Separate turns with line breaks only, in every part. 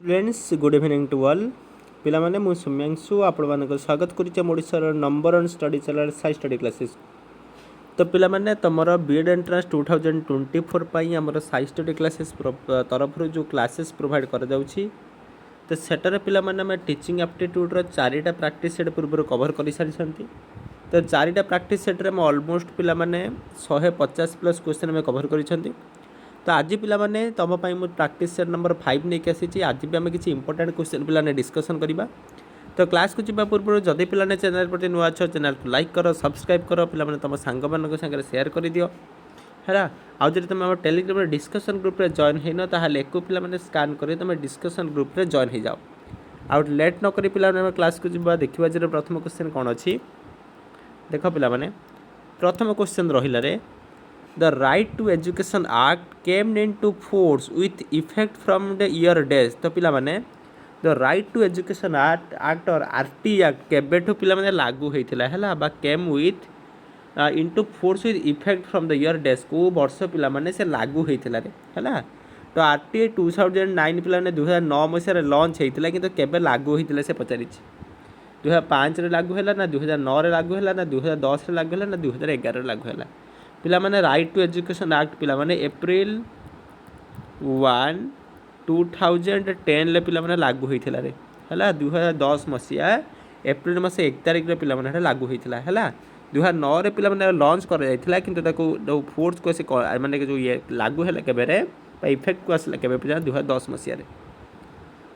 Students good evening to all पिला माने मु सौम्यांशु आपण मानक स्वागत करिचे Odisha number 1 study channel Sai study classes. तो पिला माने तमरो बीएड एंट्रेंस 2024 पई हमर साइ स्टडी क्लासेस तरफ जो क्लासेस प्रोवाइड कर जाउछि तो सेटर पिला माने हम टीचिंग एप्टीट्यूड रो चारिटा प्रैक्टिस सेट पूर्व कवर कर सारी छंती। तो चारिटा प्रैक्टिस सेट रे हम ऑलमोस्ट पिला माने 150 प्लस क्वेश्चन में कवर करी छंती। तो आज पिला माने तम पई मु प्रैक्टिस सेट नंबर 5 नै के आसी आज भी हम किछि इंपोर्टेंट क्वेश्चन पिला ने डिस्कशन करबा। तो क्लास को जिबा पूर्व जदि पिला ने चैनल पर नुआ छ चैनल को लाइक करो सब्सक्राइब करो पिला माने तम संग मानक संगे शेयर कर दियो हैला। आ जदि तुम हमर टेलीग्राम डिस्कशन ग्रुप रे जॉइन हेनो ताहाले एको पिला माने स्कैन करे तुम डिस्कशन ग्रुप रे जॉइन हे जाओ। आउट लेट न करी पिला माने क्लास को जिबा देखिबा जे प्रथम क्वेश्चन कोन अछि देखो पिला माने प्रथम क्वेश्चन रहिला रे The Right to Education Act came into force with effect from the year dash। तो पिला माने The Right to Education Act और RT Act केबेठु पिला माने लागू होइथिला हैला बा came with into force with effect from the year dash को वर्ष पिला माने से लागू होइथिला रे हैला। तो RT 2009 पिला माने 2009 मसिया रे लॉन्च होइथिला किंतु केबे लागू होइथिला से पचारिछि 2005 रे लागू हैला ना 2009 रे लागू हैला ना 2010 रे लागू हैला ना 2011 रे लागू हैला। पिला माने राइट टू एजुकेशन एक्ट पिला माने अप्रैल 1 2010 ले पिला माने लागू होइथिला रे हैला। 2010 मसिया अप्रैल मास 1 तारिख रे पिला माने लागू होइथिला हैला। 2009 रे पिला माने लॉन्च कर जाइथिला किंतु ताको जो फोर्स को से माने जो ये लागू हैला केबे रे इफेक्ट को असला केबे पिला 2010 मसिया रे।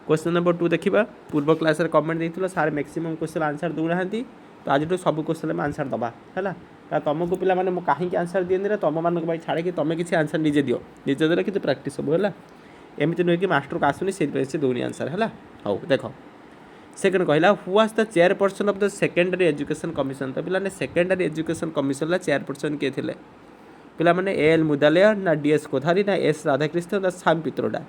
क्वेश्चन नंबर 2 देखिबा पूर्व क्लास रे कमेंट देइथिलो सार मैक्सिमम क्वेश्चन आंसर दउ रहंती तो आज तो सब क्वेश्चन में आंसर दबा हैला। तुमको पिला माने कहीं आंसर दिए ना तुम मान छाड़े कि तुम किसी आंसर निजे दियो निजे देले कि प्राक्ट सब है एमती नुहे कि मास्टर को आसुनी से दौनी आंसर है। हाँ देख सेकेंड कहला who was the chairperson of the secondary education commission. तो पिला सेकेंडरी एजुकेशन कमिशन चेयरपर्सन किए थे पिला माने एल मुदालिया ना डीएस कोधारी ना एस राधाकृष्ण ना श्याम पित्रोडा।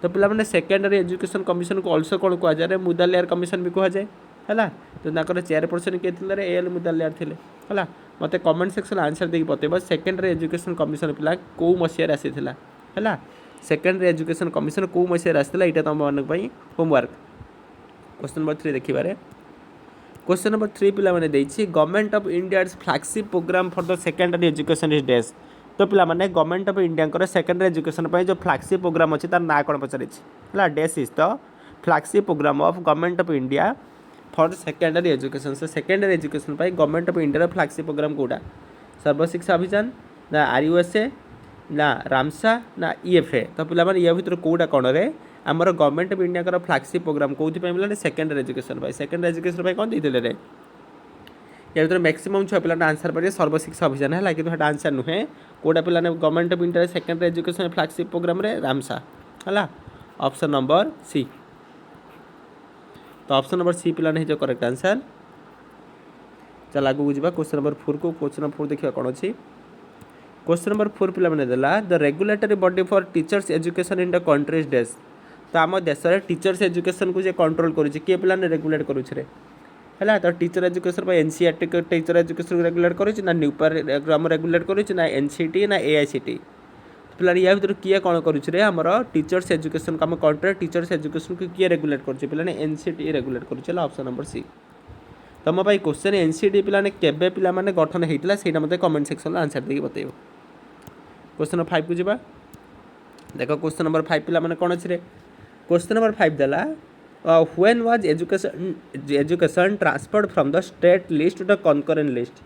तो पिला माने सेकेंडरी एजुकेशन कमिशन को अल्सो कौन कहुए मुदालियार कमिशन भी कहुए है। तो चेयरपर्सन किए थे एल मुदालियार थे है। मत कमेंट सेक्शन आंसर देकी बतेब सेकेंडरी एजुकेशन कमिशन पिला कौ मसीह आसीला है। सेकेंडरी एजुकेशन कमिशन कौ मसीह आसाला यहाँ तुम मान होमवर्क। क्वेश्चन नंबर 3 देखिबारे क्वेश्चन नंबर 3 पिला माने देछि government of India flagship programme for the secondary education is डेज। तो पिला माने गवर्नमेंट ऑफ इंडिया कर सेकेंडरी एजुकेशन पे जो फ्लैगशिप प्रोग्राम अछि तार ना कोन पचारिछि है। डेज is the flagship programme of government of India for secondary education. से सेकेंडरी एजुकेशन पाई government of India flagship programme कोटा सर्वशिक्षा अभियान ना आरयूएसए ना रामसा ना ईएफए। तो पिला माने या भीतर कोटा कोन रे हमर गवर्नमेंट ऑफ इंडिया कर फ्लैगशिप प्रोग्राम कोथि पे मिला सेकेंडरी एजुकेशन पाई सेकेंडरी एजुकेशन पाई कोन देथिले रे या भीतर मैक्सिमम छ पिला आंसर पारे सर्वशिक्षा अभियान है कि तो आंसर नुहे कोटा पिला government of India secondary education flagship program रे रामसा है। Option number C. तो ऑप्शन नंबर सी पिला नहीं जो करेक्ट आंसर। चल आगू जावा क्वेश्चन नंबर 4 को। क्वेश्चन नंबर 4 देखिबा कोन अछि क्वेश्चन नंबर 4 पिला माने देला the regulatory body for teachers education in the countries days. तो आम देश रे टीचर्स एजुकेशन को जे कंट्रोल करू छी के पिला ने रेगुलेट करू छी रे हैला। तो टीचर एजुकेशन पर एनसीईआरटी के टीचर एजुकेशन रेगुलेट करू छी ना न्यूपर एग्जाम रेगुलेट करू छी ना एनसीटी ना एआईसीटी। पिला या भीतर किए कौन करुच्छे आमर टीचर्स एजुकेशन को आम कंट्री टीचर्स एजुकेशन को किए रेगुलेट करुच्छे पिला एनसीटी रेगुलेट करुच्छे। ऑप्शन नंबर सी तुम भाई क्वेश्चन एनसीटी पिला केबे पिला माने गठन होता है मत कमेंट सेक्शन आंसर देकी बतेब। क्वेश्चन नंबर 5 को जावा देख क्वेश्चन नंबर 5 पिला माने कौन अच्छे क्वेश्चन नंबर 5 देला when was education transferred from the state list to the concurrent list.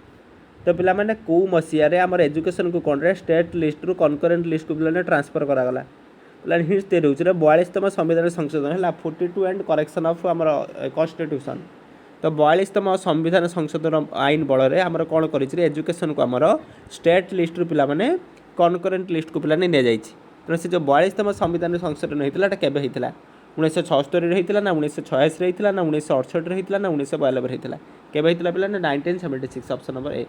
तो पिला माने को मसीहा रे हमर एजुकेशन को कौन रे स्टेट लिस्ट रु कनकरेंट लिस्ट को पिला ट्रांसफर करागला पिला हिंट्स दे रहउछ रे 42तम संविधान संशोधन है 42 एंड करेक्शन ऑफ हमर कॉन्स्टिट्यूशन। तो 42तम संविधान संशोधन आईन बल रे हमर कोन करिछि रे एजुकेशन को हमर स्टेट लिस्ट रु पिला माने कनकरेंट लिस्ट को पिला ने जाइछि। तो से जो 42तम संविधान संशोधन हेतिला एटा केबे हेतिला 1976 रे हेतिला ना 1986 रे हेतिला ना 1968 रे हेतिला ना 1992 रे हेतिला केबे हेतिला पिला 1976। ऑप्शन नंबर ए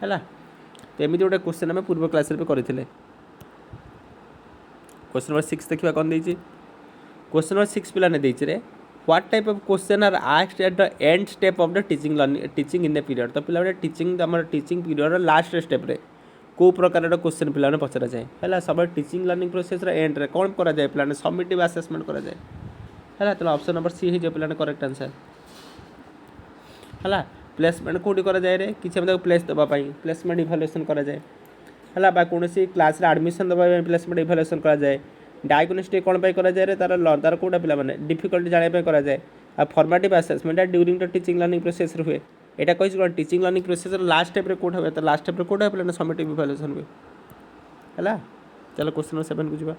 है। तो एमती गोटे क्वेश्चन आम पूर्व क्लास करते। क्वेश्चन नंबर 6 देखा कौन देती क्वेश्चन नंबर 6 पिला ने देती रे what type of question are asked at the end step of the teaching in the period. तो पिला टीचिंग आम टीचिंग पीरियड लास्ट स्टेप रे को प्रकार क्वेश्चन पिला पचरा जाए है सब टीचिंग लर्निंग प्रोसेस एंड रे कौन करा जाए पिला समिटिव असेसमेंट करा जाए है तो ऑप्शन नंबर सी हो पे करेक्ट आंसर है प्लेसमेंट कौटी कराए किसी प्लेस देवाई प्लेसमेंट इभालुएसन कराए है कौन क्लास आडमिशन देवाई प्लेसमेंट इभालुएसन कराए डायग्नोस्टिक कौन कराए तार कौटा पे डिफिकल्टी जानापी कराए आ formative assessment during the teaching learning process हुए यहाँ कही कौन teaching learning process last step कौट हुए तो लास्ट स्टेप कौट पे समेटिव इभालुएसन हुए है चलो क्वेश्चन नंबर 7 को जावा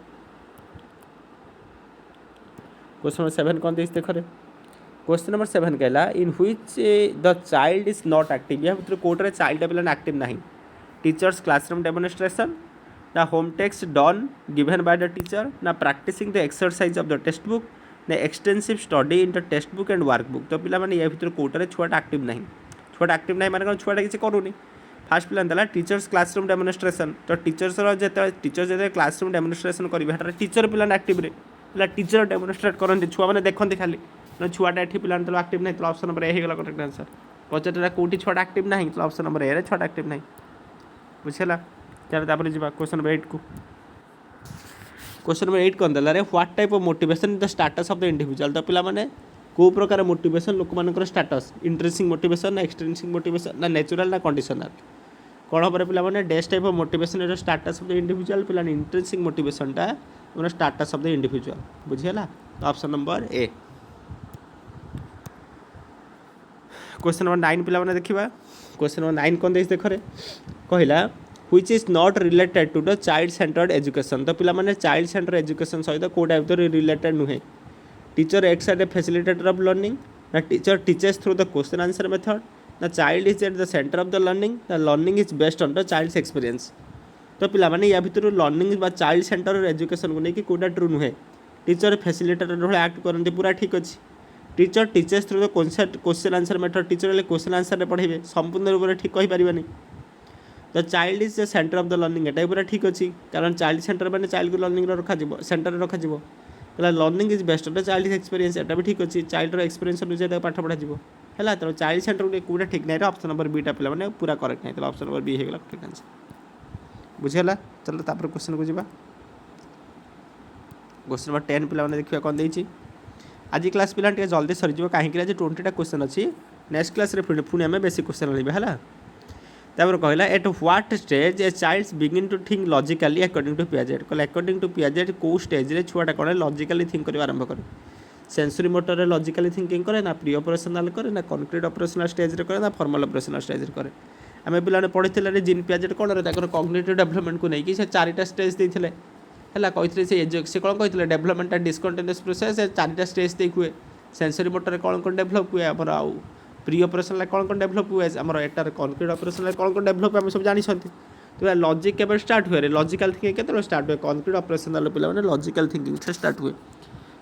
क्वेश्चन नंबर 7 कौन देख देख क्वेश्चन नंबर 7 कहला in which the child is not active या भर कोटे चाइल्ड पे एक्टिव ना टीचर्स क्लासरूम डेमोन्स्ट्रेशन ना home text done given by the teacher ना practising the exercise of the textbook ना extensive study in the textbook and workbook तो पिला या भर कोटे छुआटा एक्टिव ना छुआटा एक्टिव ना माने छुआटा किसी करूनी फास्ट प्लान देला टीचर्स क्लासरूम डेमोन्स्ट्रेशन तो टीचर्स टीचर जो क्लासरूम डेमोन्स्ट्रेशन करेंगे टीचर पिला एक्टिव रे टीचर डेमोन्स्ट्रेट करते छुआ मैंने देखते खाली ना छुआटा ये पिला एक्टिव ना तो ऑप्शन नंबर ए हो करेक्ट आंसर पचारा कौटी छुआटा एक्टिव ना तो ऑप्शन नंबर ए छुआटा एक्टिव ना बुझेगा चलो जी क्वेश्चन नंबर 8 को क्वेश्चन नंबर 8 कौन देला रे what type of motivation in the status of the individual तो पिला माने को प्रकार मोटिवेशन लोक मानकर स्टेटस इंट्रेंसिक मोटिवेशन ना एक्सट्रिंसिक मोटिवेशन ना नेचुरल ना कंडीशनल कौन हम पे पे डेस्ट type of motivation in the status of the individual पे इंट्रेंसिक मोटिवेशनटा मतलब स्टेटस ऑफ द इंडिविजुअल बुझीगला तो option number A question number 9 पिला माने देखिबा क्वेश्चन नंबर 9 कौन देख रे कहला which is not related to the child centred education तो पिला माने चाइल्ड सेंटर एजुकेशन सहित कोटा भीतर रिलेटेड नुहे teacher acts as a facilitator of learning ना teacher teachers through the question answer method ना child is at the centre of the learning ना learning is based on the child's experience तो पिला माने या भीतर लर्निंग बा चाइल्ड सेंटर एजुकेशन को लेकिन कोटा ट्रू नुहे टीचर फैसिलिटेटर भाई एक्ट करते पूरा ठीक अच्छे teacher teachers through the question answer method teacher question answer पढ़े संपूर्ण रूप से ठीक कहींपारे तो child is the centre of the learning एटा पूरा ठीक अच्छी कारण चाइल्ड सेंटर मैंने चाइल्ड को लर्निंग रखा सेंटर रखा learning is best on the child experience एटा भी ठीक अच्छी चाइल्ड एक्सपीरियंस अनुसार पाठ पढ़ा है तो चाइल्ड सेंटर कौटा ठीक ना ऑप्शन नंबर बीटा पे मैंने पूरा करेक्ट नहीं ऑप्शन नंबर बी होगा करेक्ट आंसर बुझीगला चलो तापर क्वेश्चन को जावा क्वेश्चन नंबर 10 पे देखिए कौन देती आज क्लास पिला जल्दी सरीज कहीं 20टा क्वेश्चन अच्छी नेक्स्ट क्लास पुणी आम बेसी क्वेश्चन है तापर कहला at what stage a child's begin to think logically according to Piaget कहला अकॉर्डिंग टू पियाजेट कौ स्टेज रे छुआटा कौन लॉजिकली थिंक करवा आरंभ करे सेंसरी मोटर लॉजिकली थिंकिंग करे ना प्री ऑपरेशनल करे ना कॉन्क्रीट ऑपरेशनल स्टेज रे करे ना फॉर्मल ऑपरेशनल स्टेज रे करे आम पे पढ़ी जीन पियाजेट कौन कॉग्निटिव डेवलपमेंट को लेकिन से 4टा स्टेज देते है कही से कौन कही डेवलपमेंट डिस्कंटिन्यूअस प्रोसेस 4टा स्टेज दे हुए सेंसरी मोटर कौन कौन डेवलप हुए आमर आउ प्री ऑपरेशनल कौन कौन डेवलप हुए आमर एटार कॉन्क्रीट ऑपरेशनल कौन कौन डेवलप आम सब जानी तो लॉजिक के स्टार्ट हुए लॉजिकल थिंकिंग के स्टार्ट हुए कॉन्क्रीट ऑपरेशनल पे लॉजिकल थिंकिंग से स्टार्ट हुए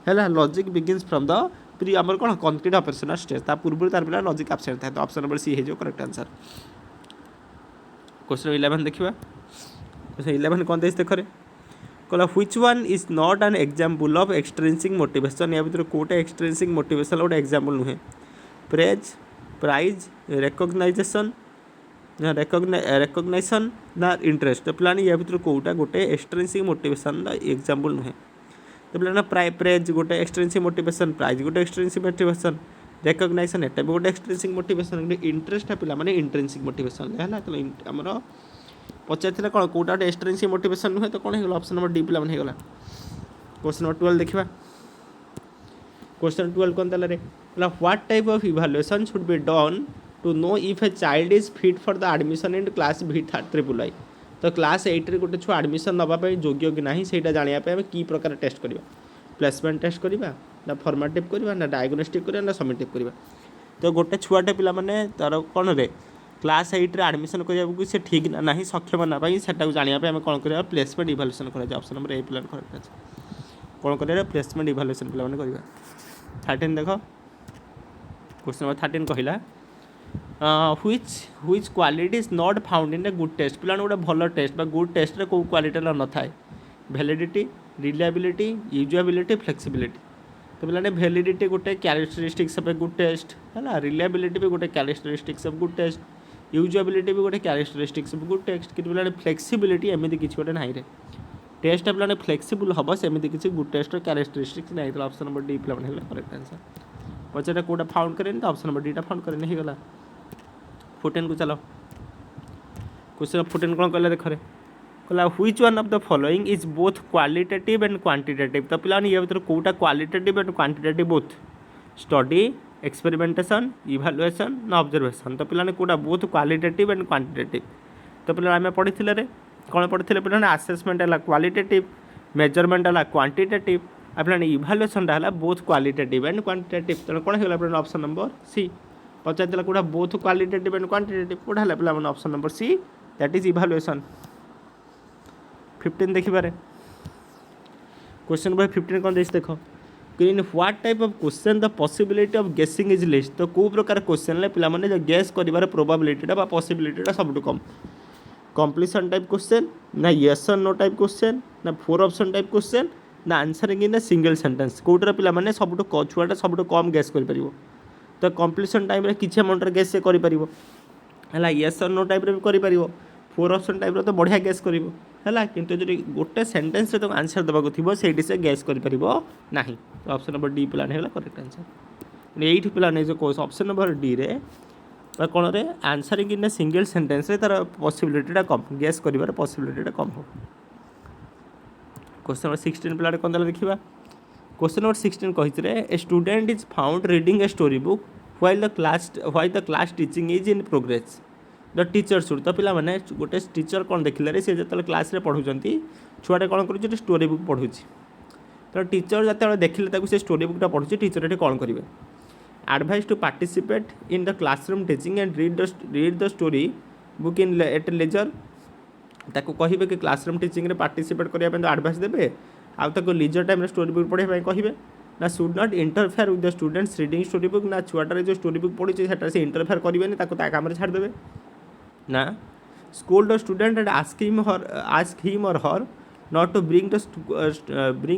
है logic begins from the pre आमर कौन कॉन्क्रीट ऑपरेशनल स्टेज पूर्व तार पे लॉजिक एब्सेंट था तो ऑप्शन नंबर सी है करेक्ट आंसर क्वेश्चन 11 देखा क्वेश्चन 11 कौन देख रे कहला which one is not an example of extrinsic motivation या भीतर कोटे एक्सट्रिंसिक मोटिवेशन गोटे एग्जांपल नुहे प्रेज प्राइज रेकग्नाइजेशन रेकग्नाइजेशन ना इंटरेस्ट तो पिलाने या भीतर कोटा गोटे एक्सट्रिंसिक मोटिवेशन एग्जांपल नुहे तो पिलाने प्रेज गोटे एक्सट्रिंसिक मोटिवेशन प्राइज गोटे एक्सट्रिंसिक मोटिवेशन रेकग्नाइजेशन एटा भी गोटे एक्सट्रिंसिक मोटिवेशन इंटरेस्ट पिला माने इंट्रिंसिक मोटिवेशन है तो आमर पचार कौन कौटा गोटे एक्सट्रिंसिक मोटिवेशन नुहे तो कौन हो ऑप्शन नंबर डी पिला होगा क्वेश्चन नंबर 12 देखा क्वेश्चन 12 कौन देला रे what type of evaluation should be done to know if a child is fit for the admission in class V3 तो क्लास 8 रे गोटे छुआ एडमिशन नापी योग्य कि ना से जानापी कि प्रकार टेस्ट करवा प्लेसमेंट टेस्ट करवा ना फॉर्मेटिव करवा ना डायग्नोस्टिक करवा ना समेटिव करवा तो गोटे छुआटे पिला माने तार कौन रे क्लास 8 रे एडमिशन करने से ठीक ना सक्षम ना से जानापी आम कौन कर प्लेसमेंट इवैल्यूएशन कर ऑप्शन नंबर ए पिला करेक्ट अच्छे कौन कर प्लेसमेंट इवैल्यूएशन पिला माने करवा 13 देख क्वेश्चन नंबर 13 कहला which quality is not found in a good test पिला गोटे भल टेस्ट गुड टेस्ट रे को क्वालिटी न थाए वैलिडिटी रिलायबिलिटी यूजेबिलिटी फ्लेक्सिबिलिटी तो पिलाने वैलिडिटी गोटे characteristics of a good test है रिलायबिलिटी भी गोटे characteristics of good test usability भी गोटे कैरेक्टरिस्टिक्स ऑफ गुड टेस्ट कि पिलाने फ्लेक्सिबिलिटी एमती किसी गोटे ना टेस्ट पे फ्लेक्सिबल हम सेमती किसी गुड टेस्ट क्यारेक्टरिस्टिक्स नहीं तो ऑप्शन नंबर डी पे करेक्ट आंसर पचारे कौटा फाउंड करें तो ऑप्शन नंबर डी फाउंड करें ही गला 14 को चलो क्वेश्चन 14 कौन कहला देखरे कहला which one of the following is both qualitative and quantitative तो पिला ये भीतर कोटा qualitative and quantitative both study experimentation evaluation ना ऑब्जर्वेशन तो पिलाने कोटा बोथ क्वालिटेटिव एंड क्वांटिटेटिव तो पिला आम पढ़ी रे कौन पढ़ी पिला आसेसमेंट है क्वालिटेटिव मेजरमेंट है क्वांटिटेटिव आपने इवालुएशन है बोथ क्वालिटेटिव एंड क्वांटिटेटिव तेना कौन है ऑप्शन नंबर सी पचार कौटा बोथ क्वालिटेटिव एंड क्वांटिटेटिव कौटा है पे option number C that is evaluation 15 देखिबारे क्वेश्चन नंबर 15 कौन देख देख in what type of question the possibility of guessing is least तो कौ प्रकार क्वेश्चन ले पिला माने जो गेस करिवार प्रोबेबिलिटीटा बा पॉसिबिलिटीटा सबटु कम कंप्लीशन टाइप क्वेश्चन ना yes or no type question ना 4 ऑप्शन टाइप क्वेश्चन ना answering in a single sentence कोटर पिला माने सबटु छुआटा सबटु कम गेस करि परिबो तो कंप्लीशन टाइम रे किछि अमाउंट गेस से करि परिबो हला यस और नो टाइप रे भी करि परिबो 4 ऑप्शन टाइप रे तो बढ़िया गेस करिबो हला किंतु जदि गोटे सेंटेंस रे तो आंसर देबाको थिबो सेठी से गेस करि परिबो नाही तो ऑप्शन नंबर डी प्लान हेला करेक्ट आंसर एठी प्लान जो कोर्स ऑप्शन नंबर डी रे कौन रे answering in a single sentence रे तार पॉसिबिलिटीटा कम गेस करिवार पॉसिबिलिटीटा कम हो क्वेश्चन नंबर 16 प्लान कोन दला देखिबा क्वेश्चन नंबर 16 कहित रे a student is found reading a story book while the class teaching is in progress the teacher should तो पिला माने गोटे टीचर कौन देखिले से जो क्लास रे पढ़ुचंती छुआटे कौन करूँ स्टोरी बुक पढ़ुची तो टीचर जो देखिले से स्टोरी बुकटा पढ़ुची टीचर ये कौन करेंगे advice to participate in the classroom teaching and read the story book in at leisure ताको कहिबे कि क्लासरूम टीचिंग रे पार्टिसिपेट करिया तो एडवाइस देबे आ ताको लीजर टाइम रे स्टोरी बुक पढ़े कहिबे ना should not interfere with the students reading story book ना छुआटारे जो स्टोरी बुक पढ़ी सेटा से इंटरफेयर करेंगे ताको ता काम रे छाड़ देबे ना scold the student and ask him or her not to bring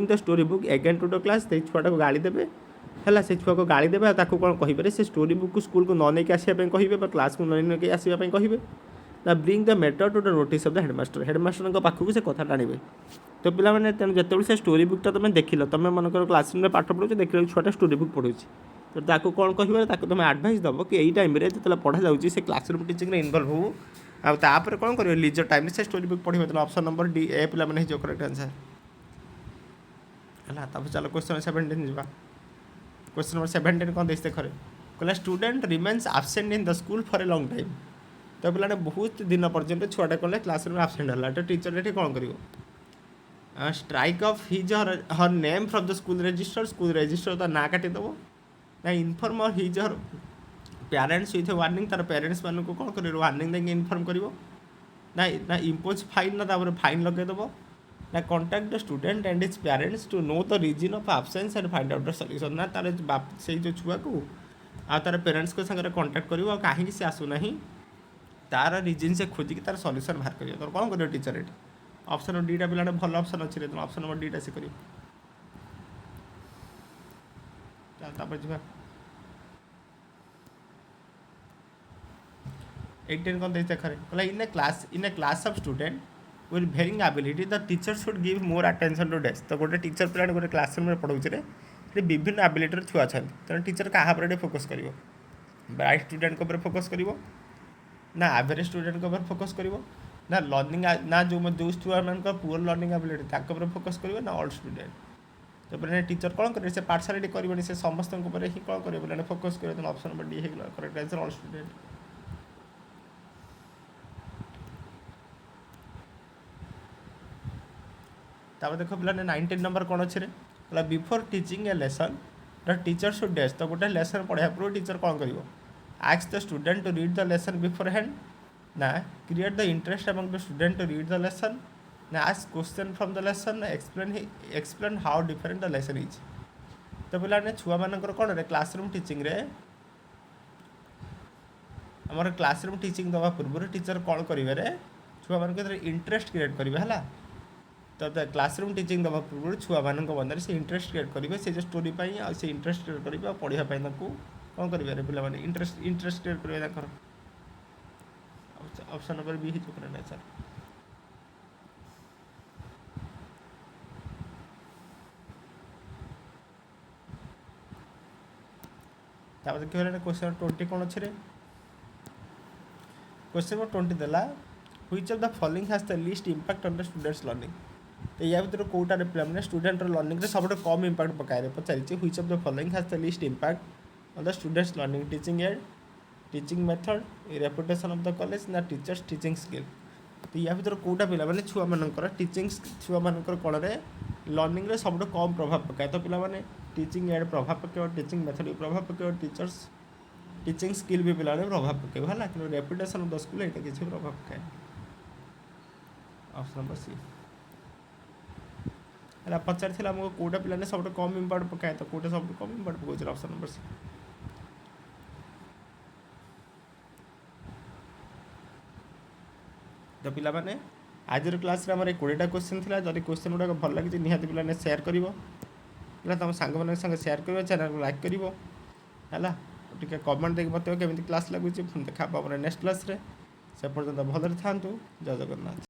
the story book again to the class छुआटा को गाड़ी देबे है से छुआ को गाड़ी देबे ताको कौन कहिबे से स्टोरी बुक को स्कूल को न नहीं आसवाई कहिबे क्लास को नहीं आसवाई कहिबे ना bring the matter to the notice of the headmaster पाखक से कथा टाणिबे तो पिला माने तेन जते से स्टोरी बुकटा तुम देखिल तुम मनकर क्लासरूम में पाठ पढ़ुछ देख छुआटा स्टोरी बुक पढ़ुची तो ताको कौन कहिबे ताको तुम एडवाइस दबो कि एई टाइम रे जते पढ़ा जाउची से क्लासरूम टीचिंग रे इन्वॉल्व हो आ तापर कौन करियो लीजर टाइम से स्टोरी बुक पढ़िबे तो ऑप्शन नंबर डी ए पिला माने जो करेक्ट आंसर हला तब चलो क्वेश्चन 17 जिबा क्वेश्चन नंबर 17 कौन देख खरे कहला student remains absent in the school for a long time तो पिलाने बहुत दिन पर्यंत छुआटा कले क्लासरूम एब्सेंट हला तो टीचर ये कौन करियो strike off his her name from the school register तो ना काटी दबो ना inform his her parents with warning तार पेरेंट्स मान को कौन कर वार्निंग देंगे इनफॉर्म करिवो ना इम्पोज फाइन ना तापर फाइन लगे दबो ना contact the student and his parents to know the reason of absence and find out the solution ना तार बाप से जो छुआ को आ तार पेरेंट्स को संगे कॉन्टैक्ट करिवो कहीं से आसु नहीं तार रीजन से खोजिक तार सॉल्यूशन बाहर करियो तो कौन करियो टीचर एट ऑप्शन डी टा पिलाने भल ऑप्शन अच्छे तो ऑप्शन नंबर डी टा से करियो तापर जिबा 18 कौन देते खरे कहला in a class of student with varying ability the teacher should give more attention to डेस्क तो गोटे टीचर पिलाने गोटे क्लासरूम में पढ़ाऊे रे विभिन्न एबिलिटी छुआ अच्छा तेना टीचर क्या फोकस करिवो ब्राइट स्टूडेंट को फोकस करिवो ना एवरेज स्टूडेंट को फोकस करिवो ना लर्निंग ना जो छुआ मान पुअर लर्निंग एबिलिटी ताको फोकस करिवो ना ऑल स्टूडेंट तो पे टीचर कौन करे से पार्टियालिटी करिवनी से समस्त ही कौन करिवो बोले फोकस करिवो तो ऑप्शन नंबर डी है करेक्ट आंसर ऑल स्टूडेंट तापर देखो पिलाने 19 नंबर कौन अच्छे बोला before teaching a lesson the teacher should डेस्ट तो गोटे लेसन पढ़ाया पूर्व टीचर कौन कर ask the student to read the lesson beforehand ना create the interest among the student to read the lesson ना ask question from the lesson explain how different the lesson is तो पिलाने छुआ मानकर कौन रे क्लासरूम टीचिंग रे आमर क्लासरूम टीचिंग दवा पूर्व टीचर कौन करेंगे छुआ मान इंटरेस्ट क्रिएट करेंगे है तो क्लासरूम टीचिंग दवा पूर्व छुआ मान मन से इंटरेस्ट क्रिएट करेंगे से जो स्टोरी से इंटरेस्ट क्रिएट करेंगे पढ़ाई कौन करेंगे पे इंटरेस्ट क्रिएट करेंगे ऑप्शन नंबर बी ही चुप सर तापर देखिए क्वेश्चन 20 कौन अच्छे क्वेश्चन नंबर 20 देला which of the following has the least impact on the students learning. तो या भितर कोटा पे स्टूडेंट लर्निंग रे सब कम इंपैक्ट पकाए पचारि which of the following has the least impact on the students learning teaching aid teaching method reputation of the college ना टीचर्स टीचिंग स्किल। तो या भितर कोटा पिला माने छुआ मानकर टीचिंग छुआ मानकर कौन रे लर्निंग रे सब कम प्रभाव पकाए। तो पिला माने टीचिंग एड प्रभाव पकाए टीचिंग मेथड भी प्रभाव पकाए टीचर्स टीचिंग स्किल भी पिला प्रभाव पकाए है कि रेपुटेशन ऑफ द स्कूल यहाँ किसी प्रभाव पकाए। ऑप्शन नंबर सी है पचार आमको कौटा पिला सब कम इम्पैक्ट पकाए तो कौटा सब कम इम्पैक्ट पकाउछ ऑप्शन नंबर सी। तो पिला माने आज क्लास रे हमर 20टा क्वेश्चन थिला जदि क्वेश्चन गुडा भल लगी निहाती पिला शेयर करिवो है तुम सांग मान संगे शेयर करिवो चैनल को लाइक करिवो है टिके कमेंट देख बताओ केମିତି क्लास लगुच देखा पाबो नेक्स्ट क्लास रे से पर्यंत भलरे थांतु जय जगन्नाथ।